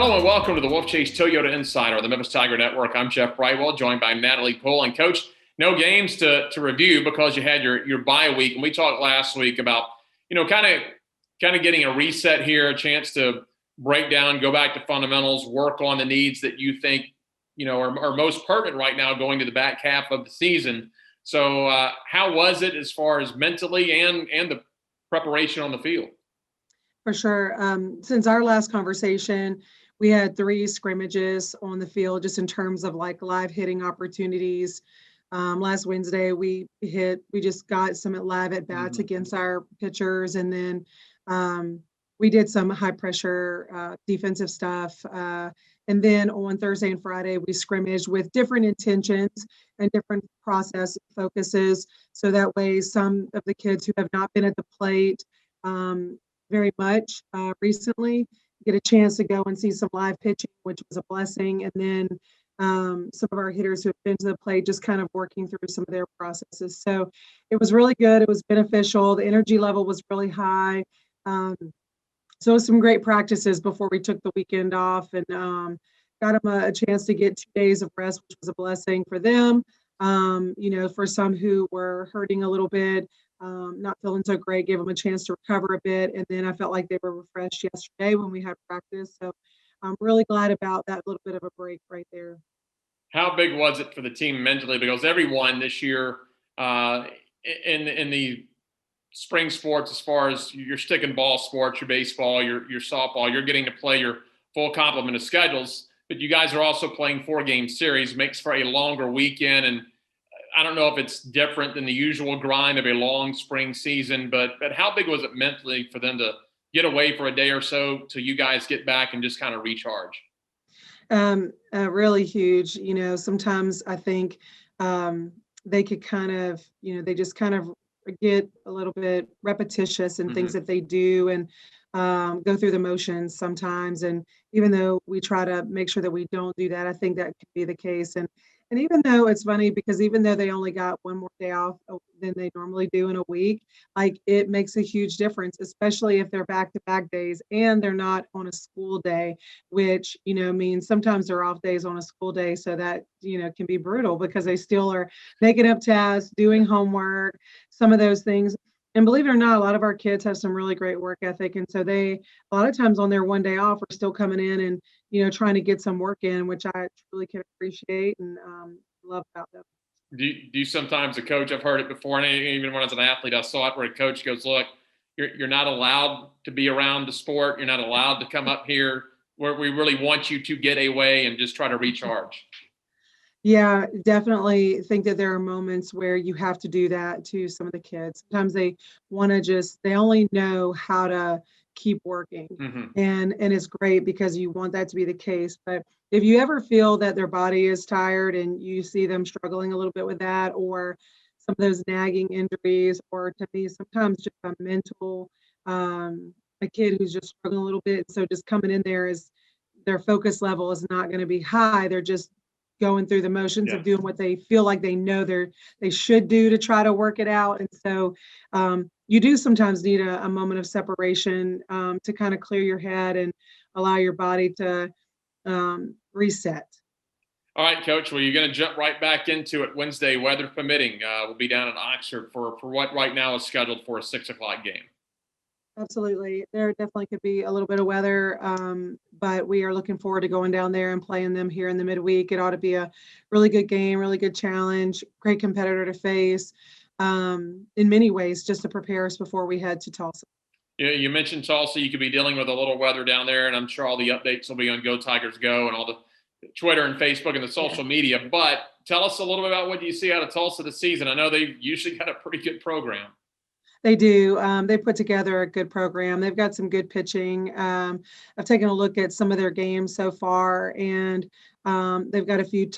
Hello and welcome to the Wolfchase Toyota Insider on the Memphis Tiger Network. I'm Jeff Brightwell, joined by Natalie Poole. And Coach, no games to review because you had your bye week. And we talked last week about, kind of getting a reset here, a chance to break down, go back to fundamentals, work on the needs that you think, are most pertinent right now going to the back half of the season. So how was it as far as mentally and the preparation on the field? For sure. Since our last conversation, we had 3 scrimmages on the field just in terms of like live hitting opportunities. Last Wednesday, we just got some live at bats against our pitchers, and then we did some high pressure defensive stuff. And then on Thursday and Friday, we scrimmaged with different intentions and different process focuses. So that way, some of the kids who have not been at the plate very much recently get a chance to go and see some live pitching, which was a blessing. And then some of our hitters who have been to the plate just kind of working through some of their processes. So it was really good. It was beneficial. The energy level was really high. So it was some great practices before we took the weekend off, and got them a chance to get 2 days of rest, which was a blessing for them. For some who were hurting a little bit, not feeling so great, gave them a chance to recover a bit. And then I felt like they were refreshed yesterday when we had practice. So I'm really glad about that little bit of a break right there. How big was it for the team mentally? Because everyone this year in the spring sports, as far as your stick and ball sports, your baseball, your softball, you're getting to play your full complement of schedules. But you guys are also playing 4-game series, makes for a longer weekend. And I don't know if it's different than the usual grind of a long spring season, but how big was it mentally for them to get away for a day or so till you guys get back and just kind of recharge? Really huge. Sometimes I think they could kind of, they just kind of get a little bit repetitious in things that they do, and go through the motions sometimes. And even though we try to make sure that we don't do that, I think that could be the case. And even though it's funny, because even though they only got 1 more day off than they normally do in a week, like it makes a huge difference, especially if they're back-to-back days and they're not on a school day, which, means sometimes they're off days on a school day. So that, can be brutal because they still are making up tasks, doing homework, some of those things. And believe it or not, a lot of our kids have some really great work ethic. And so they, a lot of times on their 1 day off, are still coming in and, trying to get some work in, which I truly can appreciate and love about them. Do you sometimes, a coach, I've heard it before, and even when I was an athlete, I saw it where a coach goes, look, you're not allowed to be around the sport. You're not allowed to come up here where we really want you to get away and just try to recharge. Yeah, definitely think that there are moments where you have to do that to some of the kids. Sometimes they want to they only know how to keep working. And it's great because you want that to be the case. But if you ever feel that their body is tired and you see them struggling a little bit with that, or some of those nagging injuries, or to me, sometimes just a mental, a kid who's just struggling a little bit. So just coming in there is their focus level is not going to be high. They're just going through the motions of doing what they feel like they know they should do to try to work it out. And so you do sometimes need a moment of separation to kind of clear your head and allow your body to reset. All right, Coach. Well, you're going to jump right back into it Wednesday, weather permitting. We'll be down in Oxford for what right now is scheduled for a 6:00 game. Absolutely. There definitely could be a little bit of weather, but we are looking forward to going down there and playing them here in the midweek. It ought to be a really good game, really good challenge, great competitor to face in many ways, just to prepare us before we head to Tulsa. Yeah, you mentioned Tulsa. You could be dealing with a little weather down there, and I'm sure all the updates will be on Go Tigers Go and all the Twitter and Facebook and the social media. But tell us a little bit about what you see out of Tulsa this season. I know they've usually got a pretty good program. They do. They put together a good program. They've got some good pitching. I've taken a look at some of their games so far, and they've got a few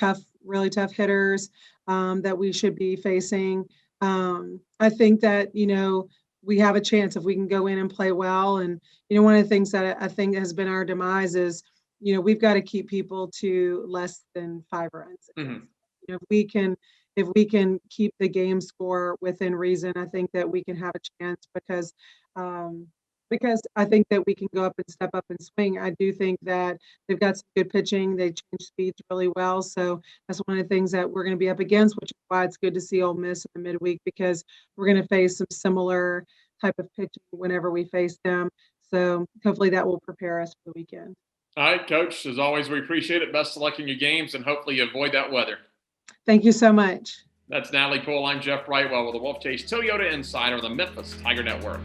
really tough hitters that we should be facing. I think that, we have a chance if we can go in and play well. And, one of the things that I think has been our demise is, we've got to keep people to less than 5 runs. If we can keep the game score within reason, I think that we can have a chance because because I think that we can go up and step up and swing. I do think that they've got some good pitching. They change speeds really well. So that's one of the things that we're going to be up against, which is why it's good to see Ole Miss in the midweek, because we're going to face some similar type of pitching whenever we face them. So hopefully that will prepare us for the weekend. All right, Coach. As always, we appreciate it. Best of luck in your games, and hopefully you avoid that weather. Thank you so much. That's Natalie Poole. I'm Jeff Brightwell with the Wolfchase Toyota Insider on the Memphis Tiger Network.